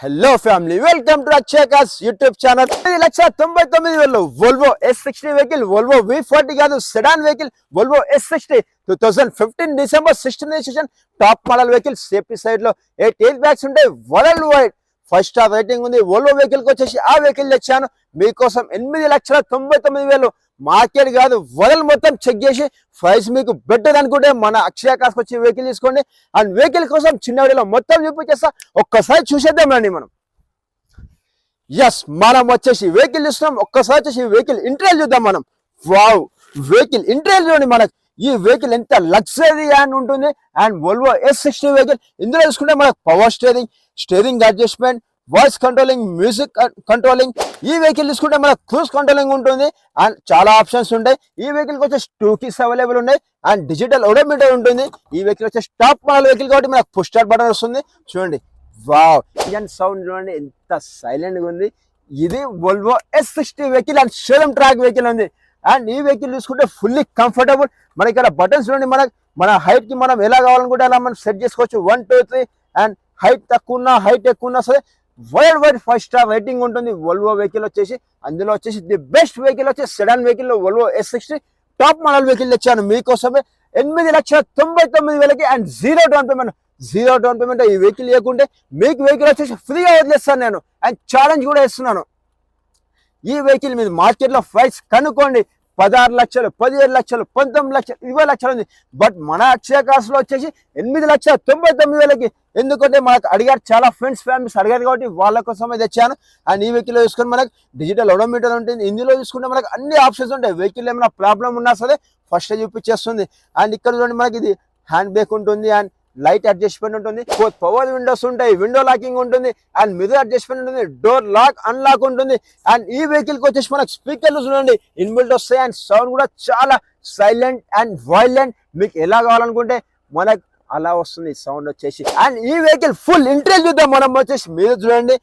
Hello family, welcome to Akshay cars YouTube channel. 1,99,000 Volvo S60 vehicle, Volvo V40 కాదు sedan vehicle, Volvo S60 2015 December 16 registration, top model vehicle. Safety side లో 8 air bags ఉంటాయి, world wide 5 star rating ఉంది. Volvo vehicle కి వచ్చేసి ఆ vehicle తెచ్చాను మీకోసం. 8,99,000 market కాదు, వరల్డ్ మొత్తం చెక్ చేసి ప్రైస్ మీకు బెటర్ అనుకుంటే మన అక్షయ్ కార్స్ వచ్చి వెహికల్ తీసుకోండి. అండ్ వెహికల్ కోసం చిన్న వీడియోలో మొత్తం చూపించేస్తా, ఒక్కసారి చూసేద్దాం రండి. మనం వచ్చేసి వెహికల్ చూస్తున్నాం. ఒక్కసారి వచ్చేసి వెహికల్ ఇంటీరియర్ చూద్దాం మనం. వావ్, వెహికల్ ఇంటీరియర్ చూడండి. మనకు ఈ వెహికల్ ఎంత లగ్జరీ అండ్ ఉంటుంది. And Volvo S60 vehicle. ఇందులో చూసుకుంటే మనకు power steering adjustment, voice controlling, music controlling. ఈ వెహికల్ తీసుకుంటే మనకు క్రూజ్ కంట్రోలింగ్ ఉంటుంది అండ్ చాలా ఆప్షన్స్ ఉంటాయి. ఈ వెహికల్ వచ్చేసి 2 keys అవైలబుల్ ఉన్నాయి అండ్ డిజిటల్ ఓడోమీటర్ ఉంటుంది. ఈ వెహికల్ వచ్చేసి టాప్ మోడల్ వెహికల్ కాబట్టి మనకు పుష్ స్టార్ట్ బటన్ వస్తుంది. చూడండి, వావ్, ఇంజన్ సౌండ్ చూడండి ఎంత సైలెంట్ గా ఉంది. ఇది Volvo S60 vehicle and showroom track vehicle ఉంది. అండ్ ఈ వెహికల్ చూసుకుంటే ఫుల్లీ కంఫర్టబుల్. మన ఇక్కడ బటన్స్ చూడండి, మన హైట్ కి మనం ఎలా కావాలనుకుంటే అలా మనం సెట్ చేసుకోవచ్చు. 1, 2, 3 అండ్ హైట్ తక్కువ ఉన్నా హైట్ ఎక్కువ ఉన్నా సరే వరల్డ్ వైడ్ 5 స్టార్ రేటింగ్ ఉంటుంది. వోల్వో వెహికల్ వచ్చేసి అందులో వచ్చేసి ది బెస్ట్ వెహికల్ వచ్చేసి సెడాన్ వెహికల్ లో Volvo S60 top model vehicle తెచ్చాను మీకోసమే. 8,99,000 అండ్ జీరో డౌన్ పేమెంట్. ఈ వెహికల్ ఇవ్వకుంటే మీకు వెహికల్ వచ్చేసి ఫ్రీగా వదిలేస్తాను నేను. అండ్ ఛాలెంజ్ కూడా ఇస్తున్నాను. ఈ వెహికల్ మీద మార్కెట్ లో ప్రైస్ కనుక్కోండి. 16 లక్షలు, 17 లక్షలు, 19 లక్షలు, 20 లక్షలు ఉంది. బట్ మన అక్షయ్ కార్స్ లో వచ్చేసి 8,99,000. ఎందుకంటే మనకు అడిగారు, చాలా ఫ్రెండ్స్ ఫ్యామిలీస్ అడిగారు కాబట్టి వాళ్ళ కోసమే తెచ్చాను. అండ్ ఈ వెహికల్ చూసుకొని మనకు డిజిటల్ ఓడోమీటర్ ఉంటుంది. ఇందులో చూసుకుంటే మనకు అన్ని ఆప్షన్స్ ఉంటాయి. వెహికల్ ఏమైనా ప్రాబ్లం ఉన్నా సరే ఫస్ట్ చూపించేస్తుంది. అండ్ ఇక్కడ చూడండి, మనకి ఇది హ్యాండ్ బ్రేక్ ఉంటుంది అండ్ లైట్ అడ్జస్ట్మెంట్ ఉంటుంది. పవర్ విండోస్ ఉంటాయి, విండో లాకింగ్ ఉంటుంది అండ్ మిర్రర్ అడ్జస్ట్మెంట్ ఉంటుంది, డోర్ లాక్ అన్లాక్ ఉంటుంది. అండ్ ఈ వెహికల్ కి వచ్చేసి మనకు స్పీకర్లు చూడండి ఇన్బిల్ట్ వస్తాయి అండ్ సౌండ్ కూడా చాలా సైలెంట్ అండ్ వైలెంట్. మీకు ఎలా కావాలనుకుంటే మనకు అలా వస్తుంది సౌండ్ వచ్చేసి. అండ్ ఈ వెహికల్ ఫుల్ ఇంటీరియర్ చూద్దాం మనం వచ్చేసి. మీరు చూడండి,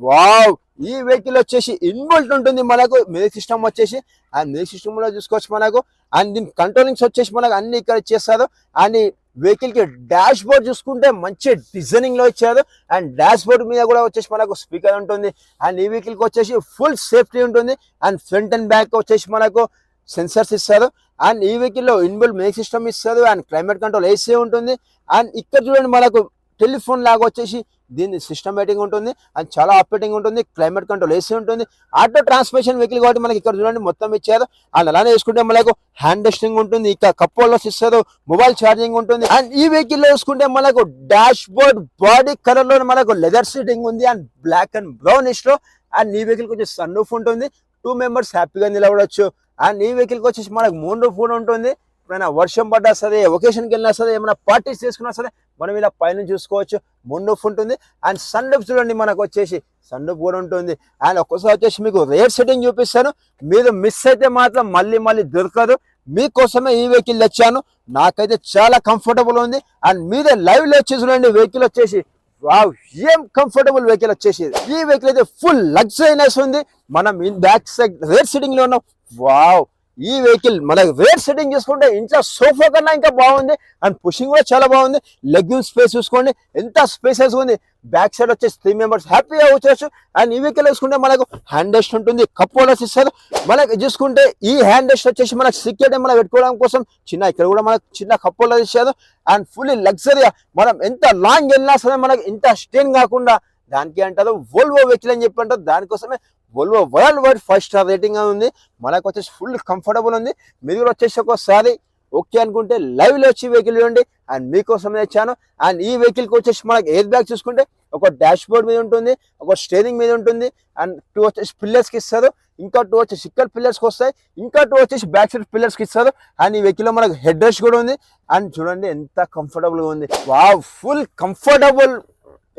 వావ్, ఈ వెహికల్ వచ్చేసి ఇన్బిల్ట్ ఉంటుంది మనకు మ్యూజిక్ సిస్టమ్ వచ్చేసి. అండ్ మ్యూజిక్ సిస్టమ్ లో చూసుకోవచ్చు మనకు. అండ్ దీని కంట్రోలింగ్స్ వచ్చేసి మనకు అన్ని ఇక్కడ ఇచ్చేస్తారు. అండ్ వెహికల్ కి డాష్ బోర్డ్ చూసుకుంటే మంచి డిజైనింగ్ లో ఇచ్చారు. అండ్ డాష్ బోర్డ్ మీద కూడా వచ్చేసి మనకు స్పీకర్ ఉంటుంది. అండ్ ఈ వెహికల్ కి వచ్చేసి ఫుల్ సేఫ్టీ ఉంటుంది. అండ్ ఫ్రంట్ అండ్ బ్యాక్ వచ్చేసి మనకు సెన్సర్స్ ఇస్తారు. అండ్ ఈ వెహికల్ లో ఇన్బిల్ట్ మ్యూజిక్ సిస్టమ్ ఇస్తారు అండ్ క్లైమేట్ కంట్రోల్ AC ఉంటుంది. అండ్ ఇక్కడ చూడండి, మనకు టెలిఫోన్ లాగా వచ్చేసి దీని సిస్టమేటింగ్ ఉంటుంది అండ్ చాలా ఆపరేటింగ్ ఉంటుంది. క్లైమేట్ కంట్రోల్ AC ఉంటుంది. ఆటో ట్రాన్స్మిషన్ వెహికల్ కాబట్టి మనకి ఇక్కడ చూడండి మొత్తం ఇచ్చారు. అండ్ అలానే చూసుకుంటే మనకు హ్యాండ్ రెస్టింగ్ ఉంటుంది, ఇక్కడ కప్ హోల్డర్స్ ఇస్తారు, మొబైల్ ఛార్జింగ్ ఉంటుంది. అండ్ ఈ వెహికల్ లో చూసుకుంటే మనకు డాష్ బోర్డ్ బాడీ కలర్ లో మనకు లెదర్ సీటింగ్ ఉంది అండ్ బ్లాక్ అండ్ బ్రౌనిష్ లో. అండ్ ఈ వెహికల్ వచ్చి సన్ రూఫ్ ఉంటుంది, 2 మెంబర్స్ హ్యాపీగా నిలబడవచ్చు. అండ్ ఈ వెహికల్ వచ్చేసి మనకు మూన్ రూఫ్ కూడా ఉంటుంది. ఎప్పుడైనా వర్షం పడ్డా సరే, ఒకేషన్కి వెళ్ళినా సరే, ఏమైనా పార్టీస్ చేసుకున్నా సరే మనం ఇలా పైన చూసుకోవచ్చు. మూన్ రూఫ్ ఉంటుంది. అండ్ సన్ రూఫ్ చూడండి, మనకు వచ్చేసి సన్ రూఫ్ కూడా ఉంటుంది. అండ్ ఒక్కసారి వచ్చేసి మీకు రేర్ సెట్టింగ్ చూపిస్తాను. మీరు మిస్ అయితే మాత్రం మళ్ళీ దొరకదు. మీకోసమే ఈ వెహికల్ తెచ్చాను. నాకైతే చాలా కంఫర్టబుల్ ఉంది. అండ్ మీరే లైవ్ లో వచ్చేసి చూడండి వెహికల్ వచ్చేసి. వావ్, ఏం కంఫర్టబుల్ వెహికల్ వచ్చేసి. ఈ వెహికల్ అయితే ఫుల్ లగ్జరీనెస్ ఉంది. మనం బ్యాక్ సైడ్ రేర్ సెట్టింగ్ లో ఉన్నాం. వావ్, ఈ వెహికల్ మనకు రేర్ సెట్టింగ్ చేసుకుంటే ఇంట్లో సోఫా కన్నా ఇంకా బాగుంది. అండ్ పుషింగ్ కూడా చాలా బాగుంది. లెగ్యూమ్ స్పేస్ చూసుకోండి ఎంత స్పేసెస్ ఉంది. బ్యాక్ సైడ్ వచ్చేసి 3 మెంబర్స్ హ్యాపీగా వచ్చేచ్చు. అండ్ ఈ వెహికల్ చూసుకుంటే మనకు హ్యాండ్ రెస్ట్ ఉంటుంది, కప్ హోల్డర్స్ ఇస్తారు. మనకి చూసుకుంటే ఈ హ్యాండ్ రెస్ట్ వచ్చేసి మనకు సెక్యూరిటీ మనం పెట్టుకోవడం కోసం ఇక్కడ కూడా మనకు చిన్న కప్ హోల్డర్ ఇచ్చారు. అండ్ ఫుల్లీ లగ్జరీగా మనం ఎంత లాంగ్ వెళ్ళినా సరే మనకు ఇంత స్టెయిన్ కాకుండా దానికి అంటారు వోల్వో వెహికల్ అని చెప్పి అంటారు. దానికోసమే Volvo world wide 5 star rating ఉంది. మనకు వచ్చేసి ఫుల్ కంఫర్టబుల్ ఉంది. మీరు కూడా వచ్చేసి ఒకసారి ఓకే అనుకుంటే లైవ్ లో వచ్చి వెహికల్ ఇవ్వండి. అండ్ మీకోసం తెచ్చాను. అండ్ ఈ వెహికల్ కి వచ్చేసి మనకి ఎయిర్ బ్యాగ్ చూసుకుంటే ఒక డాష్ బోర్డ్ మీద ఉంటుంది, ఒక స్టీరింగ్ మీద ఉంటుంది. అండ్ 2 వచ్చేసి పిల్లర్స్ కి ఇస్తారు, ఇంకా 2 వచ్చేసి ఇక్కడ పిల్లర్స్ కి వస్తాయి, ఇంకా 2 వచ్చేసి బ్యాక్ సైడ్ పిల్లర్స్ కి ఇస్తారు. అండ్ ఈ వెహికల్ లో మనకు హెడ్ రెస్ట్ కూడా ఉంది. అండ్ చూడండి ఎంత కంఫర్టబుల్ గా ఉంది. Wow, full comfortable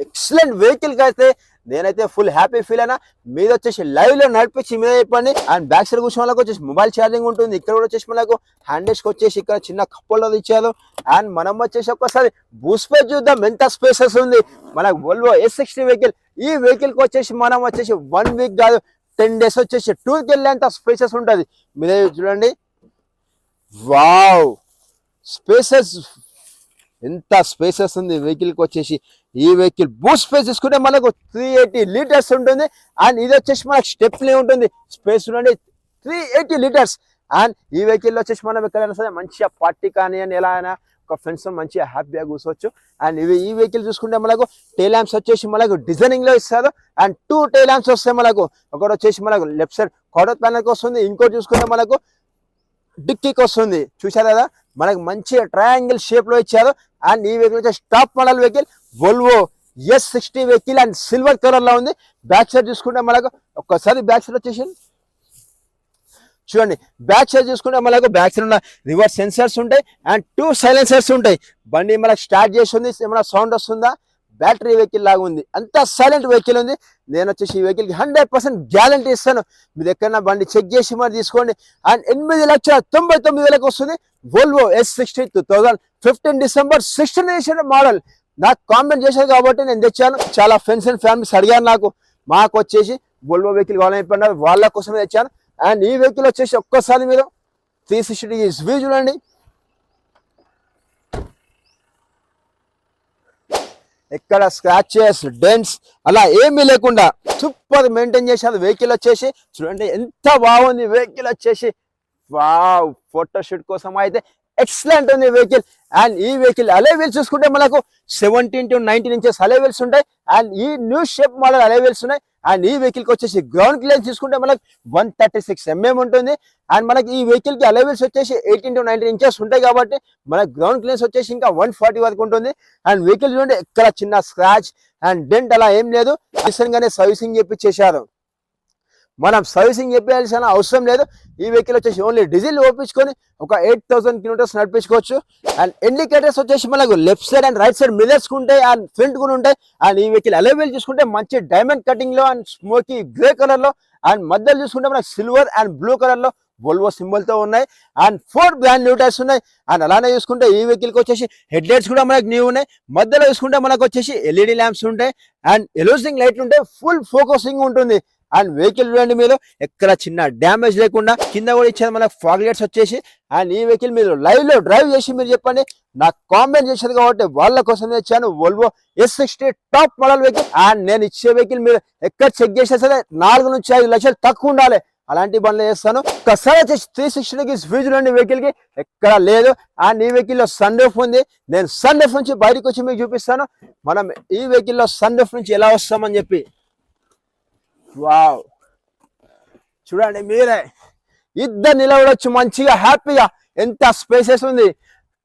excellent vehicle కి అయితే నేనైతే ఫుల్ హ్యాపీ ఫీల్ అయినా. మీద వచ్చేసి లైవ్ లో నడిపించి మీద చెప్పండి. అండ్ బ్యాక్ సైడ్ కూర్చొని వాళ్ళకి వచ్చేసి మొబైల్ ఛార్జింగ్ ఉంటుంది. ఇక్కడ కూడా వచ్చేసి మనకు హ్యాండ్ రెస్ట్ వచ్చేసి ఇక్కడ చిన్న కప్ హోల్డర్ ఇచ్చారు. అండ్ మనం వచ్చేసి ఒక్కసారి బూట్ స్పేస్ చూద్దాం ఎంత స్పేసెస్ ఉంది మనకు వోల్వో S60 వెహికల్. ఈ వెహికల్ కి వచ్చేసి మనం వచ్చేసి 1 వీక్ కాదు 10 days వచ్చేసి టూర్కి వెళ్ళేంత స్పేసెస్ ఉంటుంది. మీరే చూడండి, వావ్, స్పేసెస్ ఎంత స్పేసెస్ ఉంది వెహికల్ కి వచ్చేసి. ఈ వెహికల్ బూట్ స్పేస్ తీసుకుంటే మనకు 380 లీటర్స్ ఉంటుంది. అండ్ ఇది వచ్చేసి మనకు స్టెప్నీ ఉంటుంది, స్పేస్ ఉండండి 380 లీటర్స్. అండ్ ఈ వెహికల్ వచ్చేసి మనం ఎక్కడైనా సరే మంచిగా పార్టీ కానీ అని ఎలా అయినా ఒక ఫ్రెండ్స్ మంచిగా హ్యాపీగా కూర్చోవచ్చు. అండ్ ఈ వెహికల్ చూసుకుంటే మనకు టైల్ ల్యాంప్స్ వచ్చేసి మనకు డిజైనింగ్ లో ఇస్తారు. అండ్ 2 టైల్ ల్యాంప్స్ వస్తాయి మనకు. ఒకటి వచ్చేసి మనకు లెఫ్ట్ సైడ్ క్వార్టర్ ప్యానల్కి వస్తుంది, ఇంకోటి చూసుకుంటే మనకు డిక్కీకి వస్తుంది. చూసారు కదా, మనకు మంచిగా ట్రయాంగిల్ షేప్ లో ఇచ్చారు. అండ్ ఈ వెహికల్ వచ్చేసి top model vehicle Volvo S60 vehicle and silver colour లో ఉంది. బ్యాక్ సైడ్ చూసుకుంటే మనకు ఒక్కసారి బ్యాక్ సైడ్ వచ్చేసి చూడండి, బ్యాక్ సైడ్ చూసుకుంటే మనకు బ్యాక్ సైడ్ ఉన్న రివర్స్ సెన్సర్స్ ఉంటాయి అండ్ 2 సైలెన్సర్స్ ఉంటాయి. బండి మనకు స్టార్ట్ చేస్తుంది, ఏమైనా సౌండ్ వస్తుందా, బ్యాటరీ వెహికల్ లాగా ఉంది, అంత సైలెంట్ వెహికల్ ఉంది. నేను వచ్చేసి ఈ వెహికల్కి 100% గ్యారంటీ ఇస్తాను. మీరు ఎక్కడన్నా బండి చెక్ చేసి మరి తీసుకోండి. అండ్ 8,99,000 వస్తుంది. Volvo S60 2015 December 16 model. నాకు కామెంట్ చేశారు కాబట్టి నేను తెచ్చాను. చాలా ఫ్రెండ్స్ అండ్ ఫ్యామిలీస్ అడిగారు మాకు వచ్చేసి వోల్వో వెహికల్ కావాలని చెప్పినారు, వాళ్ళ కోసమే తెచ్చాను. అండ్ ఈ వెహికల్ వచ్చేసి ఒక్కసారి మీరు 360 degrees వ్యూ చూడండి. ఎక్కడ స్క్రాచెస్ డెంట్స్ అలా ఏమీ లేకుండా సూపర్ మెయింటైన్ చేశారు. వెహికల్ వచ్చేసి చూడండి ఎంత బాగుంది. వెహికల్ వచ్చేసి వావ్, ఫోటోషూట్ కోసం అయితే ఎక్సలెంట్ ఉంది వెహికల్. అండ్ ఈ వెహికల్ అలే వీల్స్ చూసుకుంటే మనకు 17 to 19 ఇంచెస్ అలే వీల్స్ ఉంటాయి. అండ్ ఈ న్యూ షేప్ మోడల్ అలే వీల్స్ ఉన్నాయి. అండ్ ఈ వెహికల్ కి వచ్చేసి గ్రౌండ్ క్లియరెన్స్ చూసుకుంటే మనకు 136 mm ఉంటుంది. అండ్ మనకి ఈ వెహికల్ కి అలే వీల్స్ వచ్చేసి 18 to 19 ఇంచెస్ ఉంటాయి కాబట్టి మనకు గ్రౌండ్ క్లియరెన్స్ వచ్చేసి ఇంకా 140 వరకు ఉంటుంది. అండ్ వెహికల్ చూడండి ఎక్కడ చిన్న స్క్రాచ్ అండ్ డెంట్ అలా ఏం లేదు. రీసెంట్ గానే సర్వీసింగ్ చేపించేశారు. మనం సర్వీసింగ్ చెప్పాల్సిన అవసరం లేదు. ఈ వెహికల్ వచ్చేసి ఓన్లీ డీజిల్ ఓపించుకొని ఒక 8,000 కిలోమీటర్స్ నడిపించుకోవచ్చు. అండ్ ఇండికేటర్స్ వచ్చేసి మనకు left side and right side mirrors ఉంటాయి అండ్ ఫ్రంట్ కూడా ఉంటాయి. అండ్ ఈ వెహికల్ అలైవెల్ చూసుకుంటే మంచి డైమండ్ కటింగ్ లో అండ్ స్మోకీ గ్రే కలర్ లో అండ్ మధ్యలో చూసుకుంటే మనకు సిల్వర్ అండ్ బ్లూ కలర్ లో వోల్వో సింబల్ తో ఉన్నాయి. అండ్ 4 బ్రాండ్ న్యూ టైర్స్ ఉన్నాయి. అండ్ అలానే చూసుకుంటే ఈ వెహికల్ కి వచ్చేసి హెడ్ లైట్స్ కూడా మనకు న్యూ ఉన్నాయి. మధ్యలో చూసుకుంటే మనకు వచ్చేసి LED ల్యాంప్స్ ఉంటాయి అండ్ ఎలోజింగ్ లైట్లు ఉంటాయి. ఫుల్ ఫోకసింగ్ ఉంటుంది. అండ్ వెహికల్ చూడండి మీరు ఎక్కడ చిన్న డ్యామేజ్ లేకుండా కింద కూడా ఇచ్చేది మనకు ఫాగ్ లైట్స్ వచ్చేసి. అండ్ ఈ వెహికల్ మీరు లైవ్ లో డ్రైవ్ చేసి మీరు చెప్పండి, నాకు కామెంట్ చేసేది కాబట్టి వాళ్ళ కోసం తెచ్చాను Volvo S60 top model vehicle. And నేను ఇచ్చే వెహికల్ మీరు ఎక్కడ చెక్ చేసినా సరే 4 నుంచి 5 లక్షలు తక్కువ ఉండాలి, అలాంటి బండ్లు చేస్తాను. ఒకసారి వచ్చేసి 360 degrees వ్యూ చూడండి వెహికల్ కి ఎక్కడ లేదు. అండ్ ఈ వెహికల్ లో సన్ రూఫ్ ఉంది. నేను సన్ రూఫ్ నుంచి బయటకు వచ్చి మీకు చూపిస్తాను మనం ఈ వెహికల్ లో సన్ రూఫ్ నుంచి ఎలా వస్తామని చెప్పి. వావ్, చూడండి మీరే, ఇద్దరు నిలబడొచ్చు మంచిగా హ్యాపీగా. ఎంత స్పేసెస్ ఉంది.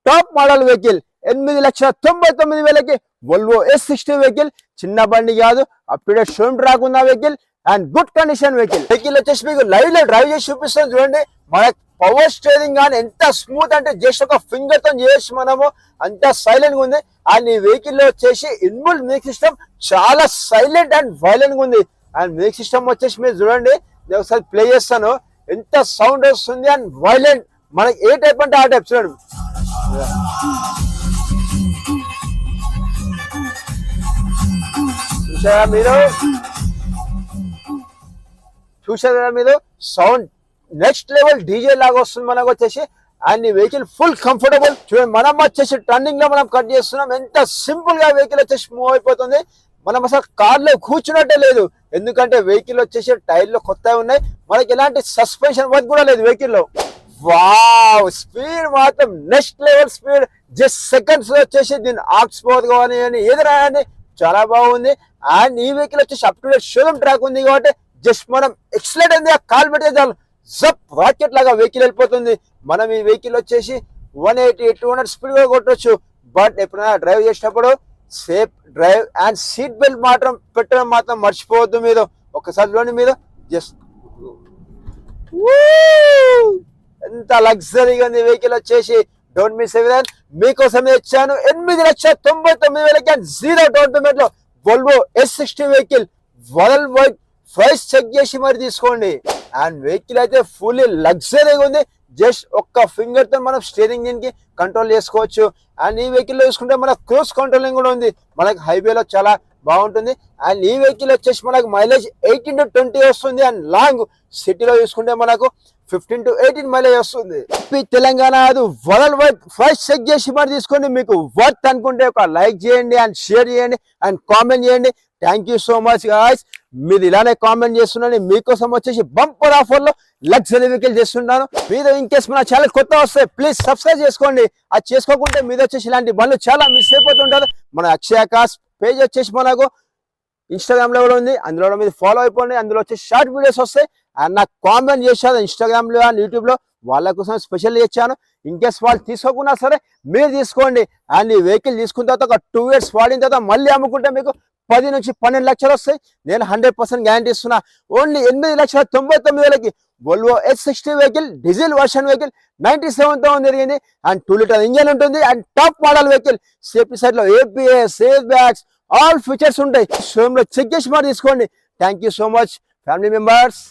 టాప్ మోడల్ వెహికల్ 8,99,000కి వోల్వో S60 వెహికల్. చిన్న బండి కాదు, అప్పుడే షోరూమ్ ట్రాక్ ఉన్న vehicle and good condition vehicle. Vehicle వచ్చేసి మీకు లైవ్ లో డ్రైవ్ చేసి చూపిస్తాను చూడండి. మనకు పవర్ స్టీరింగ్ కానీ ఎంత స్మూత్ అంటే జస్ట్ ఒక ఫింగర్ తో చేయొచ్చు మనము, అంత సైలెంట్ గా ఉంది. అండ్ ఈ వెహికల్ లో వచ్చేసి ఇన్బుల్ట్ మ్యూజిక్ సిస్టమ్ చాలా సైలెంట్ అండ్ వైలెంట్ గా ఉంది. అండ్ మ్యూజిక్ సిస్టమ్ వచ్చేసి మీరు చూడండి, నేను ఒకసారి ప్లే చేస్తాను, ఎంత సౌండ్ వస్తుంది అండ్ వైలెంట్. మనకి ఏ టైప్ అంటే ఆ టైప్ చూడండి. చూసారా మీరు సౌండ్ నెక్స్ట్ లెవెల్ డీజే లాగా వస్తుంది మనకు వచ్చేసి. అండ్ ఈ వెహికల్ ఫుల్ కంఫర్టబుల్. చూడండి మనం వచ్చేసి టర్నింగ్ లో మనం కట్ చేస్తున్నాం, ఎంత సింపుల్ గా వెహికల్ వచ్చేసి మూవ్ అయిపోతుంది. మనం అసలు కార్ లో కూర్చున్నట్టే లేదు, ఎందుకంటే వెహికల్ వచ్చేసి టైర్లు కొత్తగా ఉన్నాయి. మనకి ఎలాంటి సస్పెన్షన్ వర్క్ కూడా లేదు వెహికల్ లో. వావ్, స్పీడ్ మాత్రం next level speed. Just seconds లో వచ్చేసి దీన్ని ఆక్స్ఫోర్డ్ కానీ ఏది రాయండి చాలా బాగుంది. అండ్ ఈ వెహికల్ వచ్చేసి up to date showroom track ఉంది కాబట్టి జస్ట్ మనం ఎక్సలెంట్ అయింది కాల్ పెట్టే చాలు, జప్ రాకెట్ లాగా వెహికల్ వెళ్ళిపోతుంది. మనం ఈ వెహికల్ వచ్చేసి 180-200 స్పీడ్ కూడా కొట్టొచ్చు. బట్ ఎప్పుడైనా డ్రైవ్ చేసేటప్పుడు safe drive and seat belt మాత్రం పెట్టడం మాత్రం మర్చిపోవద్దు మీరు. ఒకసారి చూడండి మీరు, జస్ట్ ఎంత లగ్జరీగా ఉంది వెహికల్ వచ్చేసి. Don't miss everything. మీకోసం ఇచ్చాను 8,99,000కి 0 డౌన్ పేమెంట్ లో Volvo S60 vehicle. World wide price check చేసి మరి తీసుకోండి. అండ్ వెహికల్ అయితే ఫుల్లీ లగ్జరీగా ఉంది. జస్ట్ ఒక్క ఫింగర్ తో మనం స్టీరింగ్ దీనికి కంట్రోల్ చేసుకోవచ్చు. అండ్ ఈ వెహికల్ లో చూసుకుంటే మనకు క్రూజ్ కంట్రోలింగ్ కూడా ఉంది, మనకు హైవేలో చాలా బాగుంటుంది. అండ్ ఈ వెహికల్ వచ్చేసి మనకు మైలేజ్ 18 to 20 వస్తుంది. అండ్ లాంగ్ సిటీలో చూసుకుంటే మనకు 15 to 18 మైలేజ్ వస్తుంది. తెలంగాణ అది వరల్డ్ వైడ్ ఫస్ట్ చెక్ చేసి మరి తీసుకోండి. మీకు వర్త్ అనుకుంటే ఒక లైక్ చేయండి అండ్ షేర్ చేయండి అండ్ కామెంట్ చేయండి. Thank you so much guys. మీరు ఇలానే కామెంట్ చేస్తున్నాను. మీకోసం వచ్చేసి బంపర్ ఆఫర్ లో లగ్జరీ వెహికల్ చేస్తున్నాను. మీరు ఇన్కేస్ మన ఛానల్ కొత్త వస్తే ప్లీజ్ సబ్స్క్రైబ్ చేసుకోండి. అది చేసుకోకుంటే మీద వచ్చేసి ఇలాంటి బండ్లు చాలా మిస్ అయిపోతుంటారు. మన అక్షయ కార్స్ పేజ్ వచ్చేసి మనకు ఇన్స్టాగ్రామ్ లో కూడా ఉంది. అందులో కూడా మీరు ఫాలో అయిపోండి. అందులో వచ్చేసి షార్ట్ వీడియోస్ వస్తాయి. అండ్ నాకు కామెంట్ చేశారు ఇన్స్టాగ్రామ్ లో అండ్ యూట్యూబ్ లో, వాళ్ళ కోసం స్పెషల్ ఇచ్చాను. ఇన్కేస్ వాళ్ళు తీసుకోకున్నా సరే మీరు తీసుకోండి. అండ్ ఈ వెహికల్ తీసుకున్న తర్వాత ఒక 2 years వాడిన తర్వాత మళ్ళీ అమ్ముకుంటే మీకు 10 నుంచి 12 లక్షలు వస్తాయి. నేను 100% గ్యారంటీ ఇస్తున్నా. ఓన్లీ 8,99,000కి Volvo S60 vehicle, diesel version vehicle 97తో జరిగింది. అండ్ 2 liter ఇంజన్ ఉంటుంది. And top model vehicle. Safety side లో ABS, safe bags, all features ఉంటాయి. షోరూమ్ లో చెక్ చేసి మరి తీసుకోండి. Thank you so much family members.